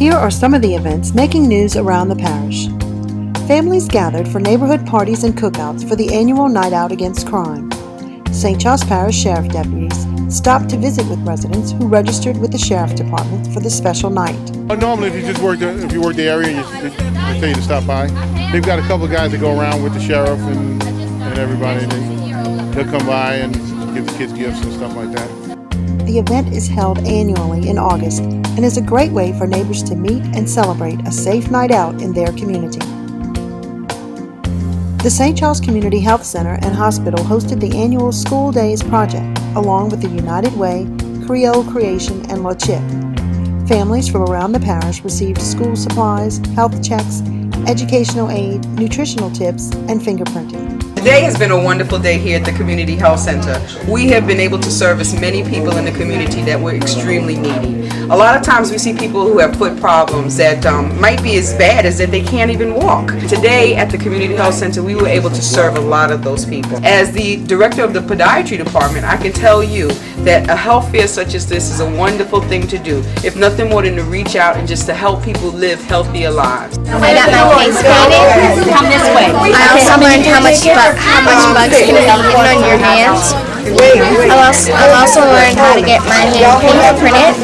Here are some of the events making news around the parish. Families gathered for neighborhood parties and cookouts for the annual Night Out Against Crime. St. Charles Parish Sheriff deputies stopped to visit with residents who registered with the Sheriff Department for the special night. Normally, if you work the area, they tell you to stop by. They've got a couple of guys that go around with the sheriff and everybody. They'll come by and give the kids gifts and stuff like that. The event is held annually in August and is a great way for neighbors to meet and celebrate a safe night out in their community. The St. Charles Community Health Center and Hospital hosted the annual School Days Project, along with the United Way, Creole Creation, and La Chip. Families from around the parish received school supplies, health checks, educational aid, nutritional tips, and fingerprinting. Today has been a wonderful day here at the Community Health Center. We have been able to service many people in the community that were extremely needy. A lot of times we see people who have foot problems that might be as bad as that they can't even walk. Today at the Community Health Center we were able to serve a lot of those people. As the director of the podiatry department, I can tell you that a health fair such as this is a wonderful thing to do, if nothing more than to reach out and just to help people live healther lives. I got my face painted. Come this way. I also learned how much bugs can be hidden on your hands. I've also learned how to get my hand fingerprinted,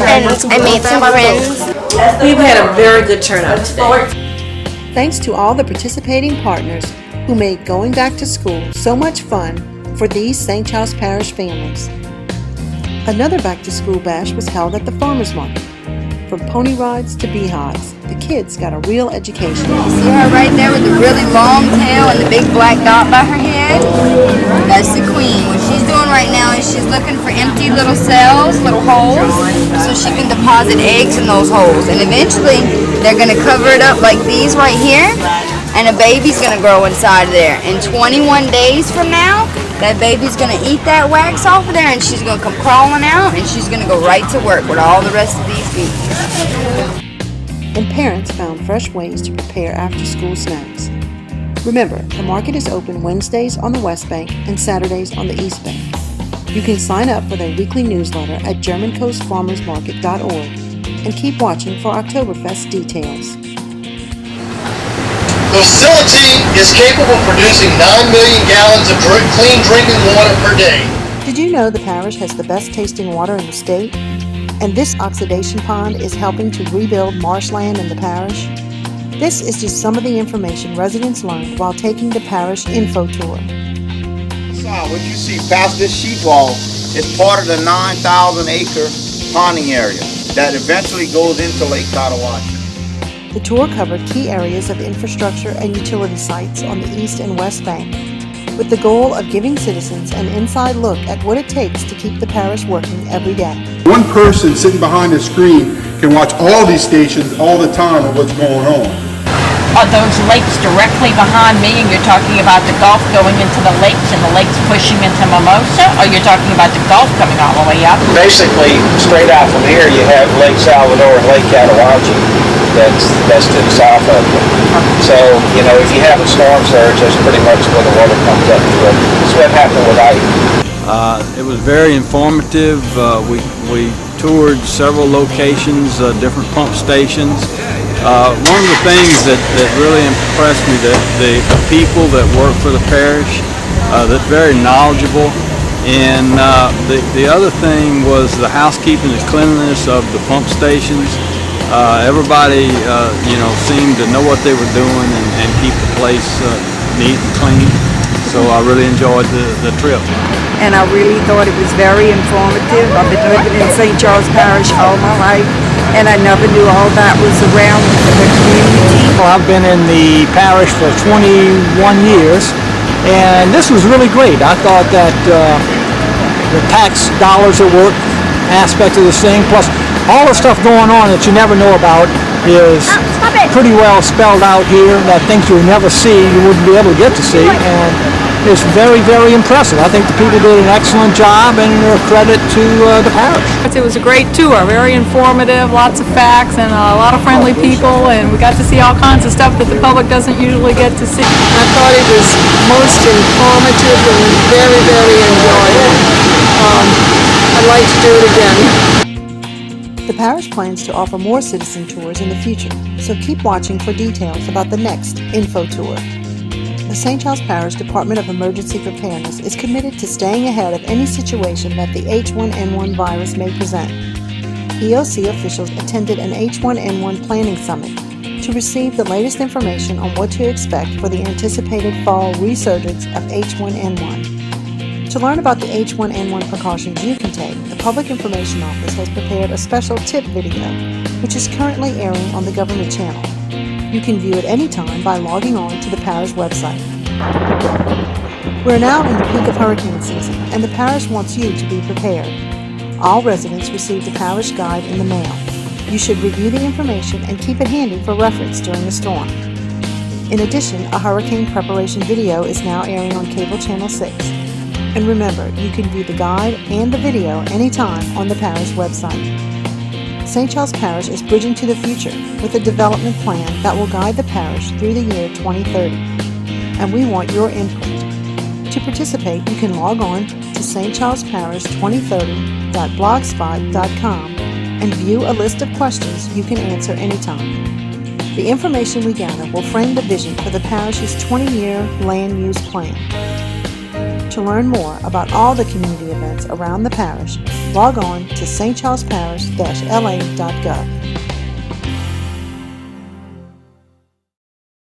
and I made some friends. We've had a very good turnout today. Thanks to all the participating partners who made going back to school so much fun for these St. Charles Parish families. Another back-to-school bash was held at the farmers market. From pony rides to beehives, the kids got a real education. You see her right there with the really long tail and the big black dot by her head? That's the queen. What she's doing right now is she's looking for empty little cells, little holes, so she can deposit eggs in those holes. And eventually, they're going to cover it up like these right here, and a baby's going to grow inside of there. And 21 days from now, that baby's going to eat that wax off of there, and she's going to come crawling out, and she's going to go right to work with all the rest of these bees. And parents found fresh ways to prepare after-school snacks. Remember, the market is open Wednesdays on the West Bank and Saturdays on the East Bank. You can sign up for their weekly newsletter at GermanCoastFarmersMarket.org and keep watching for Oktoberfest details. The facility is capable of producing 9 million gallons of clean drinking water per day. Did you know the parish has the best tasting water in the state? And this oxidation pond is helping to rebuild marshland in the parish? This is just some of the information residents learned while taking the Parish Info Tour. What you see past this sheet wall is part of the 9,000-acre ponding area that eventually goes into Lake Cotahuasi. The tour covered key areas of infrastructure and utility sites on the East and West Bank, with the goal of giving citizens an inside look at what it takes to keep the parish working every day. One person sitting behind a screen can watch all these stations all the time of what's going on. Are those lakes directly behind me, and you're talking about the Gulf going into the lakes and the lakes pushing into Mimosa, or you're talking about the Gulf coming all the way up? Basically, straight out from here, you have Lake Salvador and Lake Cotahuasi. That's to the south of it. So, if you have a storm surge, that's pretty much where the water comes up to. That's what happened with Ike. It was very informative. We toured several locations, different pump stations. One of the things that really impressed me, the people that work for the parish, that's very knowledgeable. And the other thing was the housekeeping and cleanliness of the pump stations. Everybody, seemed to know what they were doing and keep the place neat and clean. So I really enjoyed the trip. And I really thought it was very informative. I've been living in St. Charles Parish all my life, and I never knew all that was around the community. Well, I've been in the parish for 21 years, and this was really great. I thought that the tax dollars at work aspect of this thing, plus all the stuff going on that you never know about, is pretty well spelled out here. That things you would never see, you wouldn't be able to get to see, and it's very, very impressive. I think the people did an excellent job, and a credit to the parish. It was a great tour, very informative, lots of facts, and a lot of friendly people, and we got to see all kinds of stuff that the public doesn't usually get to see. I thought it was most informative and very, very enjoyable. I'd like to do it again. The parish plans to offer more citizen tours in the future, so keep watching for details about the next Info Tour. The St. Charles Parish Department of Emergency Preparedness is committed to staying ahead of any situation that the H1N1 virus may present. EOC officials attended an H1N1 planning summit to receive the latest information on what to expect for the anticipated fall resurgence of H1N1. To learn about the H1N1 precautions you can take, the Public Information Office has prepared a special tip video, which is currently airing on the government channel. You can view it anytime by logging on to the parish website. We're now in the peak of hurricane season, and the parish wants you to be prepared. All residents received a parish guide in the mail. You should review the information and keep it handy for reference during the storm. In addition, a hurricane preparation video is now airing on Cable Channel 6. And remember, you can view the guide and the video anytime on the parish website. St. Charles Parish is bridging to the future with a development plan that will guide the parish through the year 2030. And we want your input. To participate, you can log on to stcharlesparish2030.blogspot.com and view a list of questions you can answer anytime. The information we gather will frame the vision for the parish's 20-year land use plan. To learn more about all the community events around the parish, log on to stcharlesparish-la.gov.